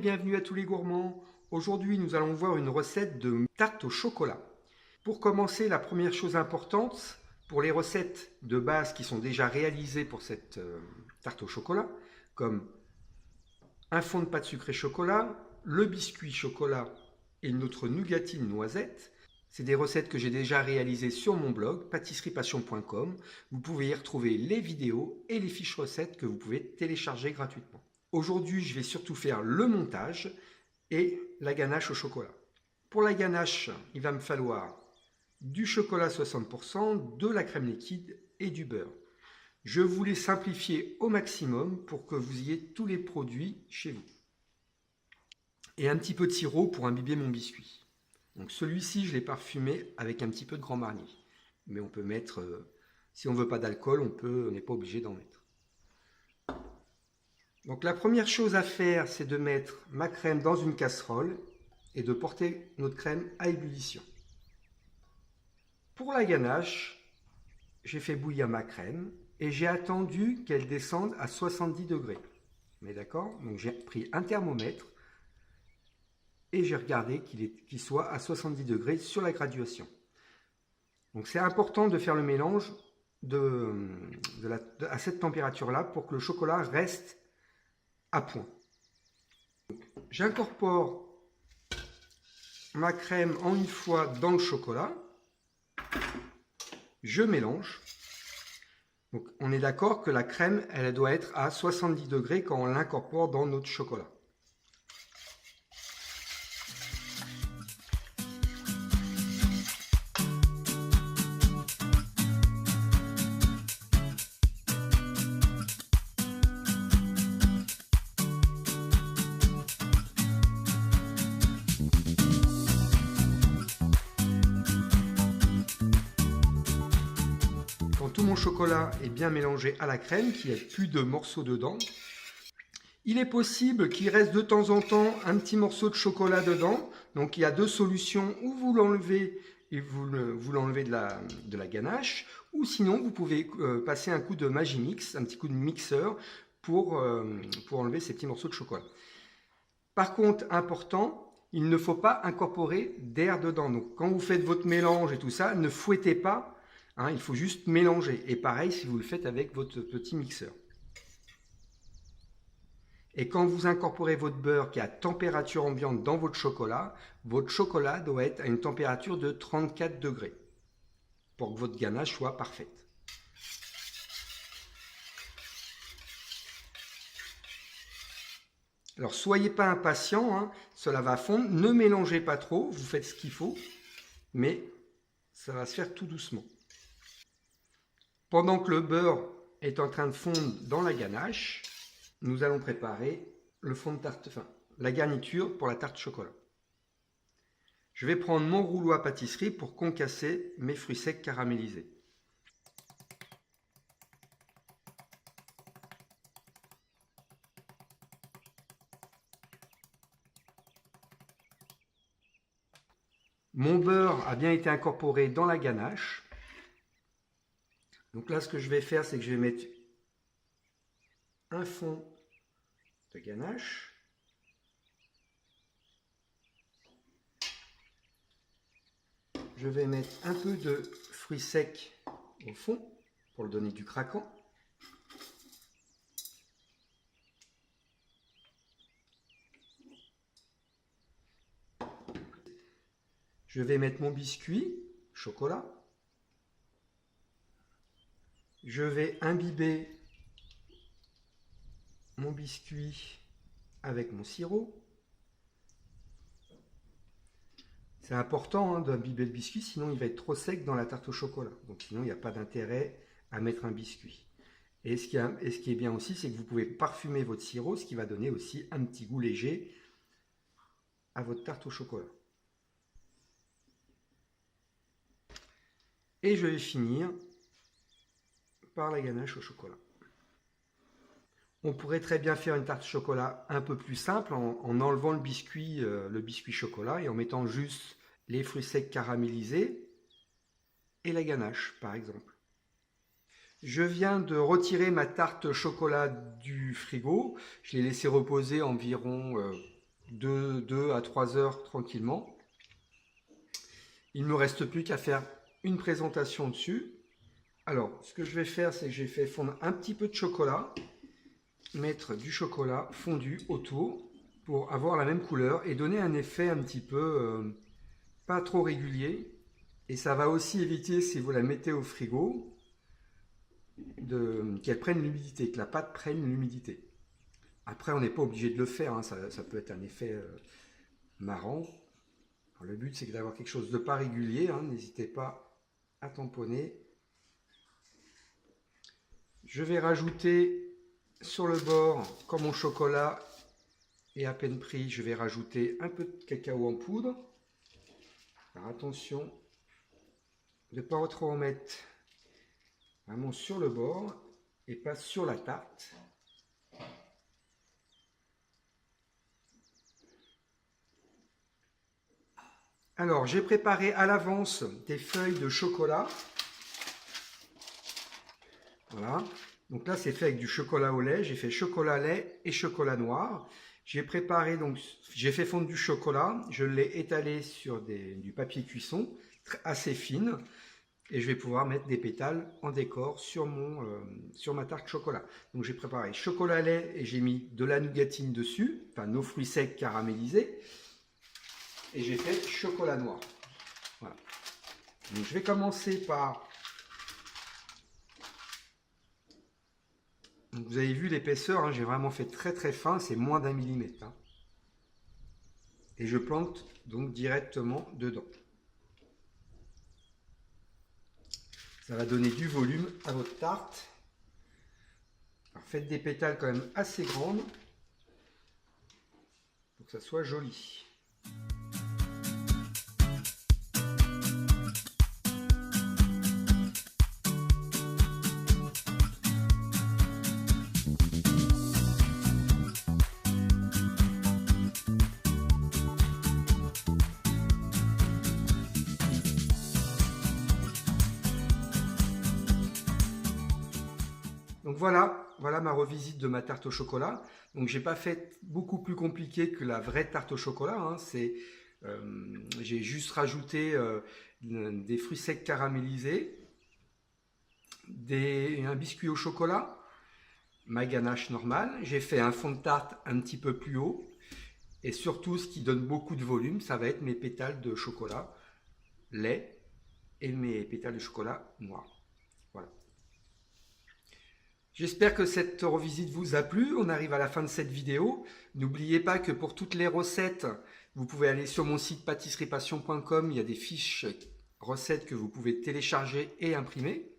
bienvenue à tous les gourmands. Aujourd'hui, nous allons voir une recette de tarte au chocolat. Pour commencer, la première chose importante, pour les recettes de base qui sont déjà réalisées pour cette tarte au chocolat, comme un fond de pâte sucrée chocolat, le biscuit chocolat et notre nougatine noisette, c'est des recettes que j'ai déjà réalisées sur mon blog pâtisseriepassion.com. Vous pouvez y retrouver les vidéos et les fiches recettes que vous pouvez télécharger gratuitement. Aujourd'hui, je vais surtout faire le montage et la ganache au chocolat. Pour la ganache, il va me falloir du chocolat 60%, de la crème liquide et du beurre. Je voulais simplifier au maximum pour que vous ayez tous les produits chez vous. Et un petit peu de sirop pour imbiber mon biscuit. Donc celui-ci, je l'ai parfumé avec un petit peu de Grand Marnier. Mais on peut mettre, si on ne veut pas d'alcool, on n'est pas obligé d'en mettre. Donc la première chose à faire, c'est de mettre ma crème dans une casserole et de porter notre crème à ébullition. Pour la ganache, j'ai fait bouillir ma crème et j'ai attendu qu'elle descende à 70 degrés. Mais d'accord? Donc j'ai pris un thermomètre et j'ai regardé qu'il soit à 70 degrés sur la graduation. Donc c'est important de faire le mélange à cette température-là pour que le chocolat reste à point. J'incorpore ma crème en une fois dans le chocolat. Je mélange. Donc on est d'accord que la crème, elle doit être à 70 degrés quand on l'incorpore dans notre chocolat. Quand tout mon chocolat est bien mélangé à la crème, qu'il n'y ait plus de morceaux dedans, il est possible qu'il reste de temps en temps un petit morceau de chocolat dedans. Donc il y a deux solutions, ou vous l'enlevez et vous l'enlevez de la ganache, ou sinon vous pouvez passer un coup de Magimix, un petit coup de mixeur pour enlever ces petits morceaux de chocolat. Par contre, important, il ne faut pas incorporer d'air dedans. Donc quand vous faites votre mélange et tout ça, ne fouettez pas. Hein, il faut juste mélanger. Et pareil si vous le faites avec votre petit mixeur. Et quand vous incorporez votre beurre qui est à température ambiante dans votre chocolat doit être à une température de 34 degrés pour que votre ganache soit parfaite. Alors soyez pas impatient, hein, cela va fondre. Ne mélangez pas trop, vous faites ce qu'il faut, mais ça va se faire tout doucement. Pendant que le beurre est en train de fondre dans la ganache, nous allons préparer le fond de tarte, la garniture pour la tarte chocolat. Je vais prendre mon rouleau à pâtisserie pour concasser mes fruits secs caramélisés. Mon beurre a bien été incorporé dans la ganache. Donc là, ce que je vais faire, c'est que je vais mettre un fond de ganache. Je vais mettre un peu de fruits secs au fond pour le donner du craquant. Je vais mettre mon biscuit chocolat. Je vais imbiber mon biscuit avec mon sirop. C'est important hein, d'imbiber le biscuit, sinon il va être trop sec dans la tarte au chocolat. Donc sinon il n'y a pas d'intérêt à mettre un biscuit. Et ce qui est bien aussi, c'est que vous pouvez parfumer votre sirop, ce qui va donner aussi un petit goût léger à votre tarte au chocolat. Et je vais finir par la ganache au chocolat. On pourrait très bien faire une tarte au chocolat un peu plus simple en enlevant le biscuit chocolat et en mettant juste les fruits secs caramélisés et la ganache par exemple. Je viens de retirer ma tarte au chocolat du frigo. Je l'ai laissé reposer environ 2 à 3 heures tranquillement. Il ne me reste plus qu'à faire une présentation dessus. Alors, ce que je vais faire, c'est que j'ai fait fondre un petit peu de chocolat, mettre du chocolat fondu autour pour avoir la même couleur et donner un effet un petit peu pas trop régulier. Et ça va aussi éviter, si vous la mettez au frigo, qu'elle prenne l'humidité, que la pâte prenne l'humidité. Après, on n'est pas obligé de le faire, hein, ça peut être un effet marrant. Alors, le but, c'est d'avoir quelque chose de pas régulier, hein, n'hésitez pas à tamponner. Je vais rajouter sur le bord, quand mon chocolat est à peine pris, je vais rajouter un peu de cacao en poudre. Alors attention de ne pas trop en mettre vraiment sur le bord et pas sur la tarte. Alors, j'ai préparé à l'avance des feuilles de chocolat. Voilà. Donc là, c'est fait avec du chocolat au lait. J'ai fait chocolat lait et chocolat noir. J'ai préparé, donc, j'ai fait fondre du chocolat. Je l'ai étalé sur du papier cuisson assez fine. Et je vais pouvoir mettre des pétales en décor sur ma tarte chocolat. Donc j'ai préparé chocolat lait et j'ai mis de la nougatine dessus, enfin nos fruits secs caramélisés. Et j'ai fait chocolat noir. Voilà. Donc je vais commencer par... Donc, vous avez vu l'épaisseur, hein, j'ai vraiment fait très très fin, c'est moins d'1 millimètre. Hein. Et je plante donc directement dedans. Ça va donner du volume à votre tarte. Alors faites des pétales quand même assez grandes pour que ça soit joli. Donc voilà ma revisite de ma tarte au chocolat. Donc j'ai pas fait beaucoup plus compliqué que la vraie tarte au chocolat. Hein. J'ai juste rajouté des fruits secs caramélisés, un biscuit au chocolat, ma ganache normale. J'ai fait un fond de tarte un petit peu plus haut. Et surtout, ce qui donne beaucoup de volume, ça va être mes pétales de chocolat lait et mes pétales de chocolat noir. Voilà. J'espère que cette revisite vous a plu. On arrive à la fin de cette vidéo. N'oubliez pas que pour toutes les recettes, vous pouvez aller sur mon site pâtisseriepassion.com. Il y a des fiches recettes que vous pouvez télécharger et imprimer.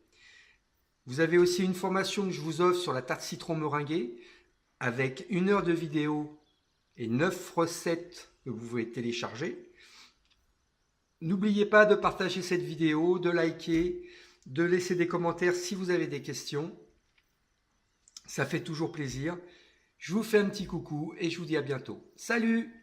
Vous avez aussi une formation que je vous offre sur la tarte citron meringuée avec 1 heure de vidéo et 9 recettes que vous pouvez télécharger. N'oubliez pas de partager cette vidéo, de liker, de laisser des commentaires si vous avez des questions. Ça fait toujours plaisir. Je vous fais un petit coucou et je vous dis à bientôt. Salut!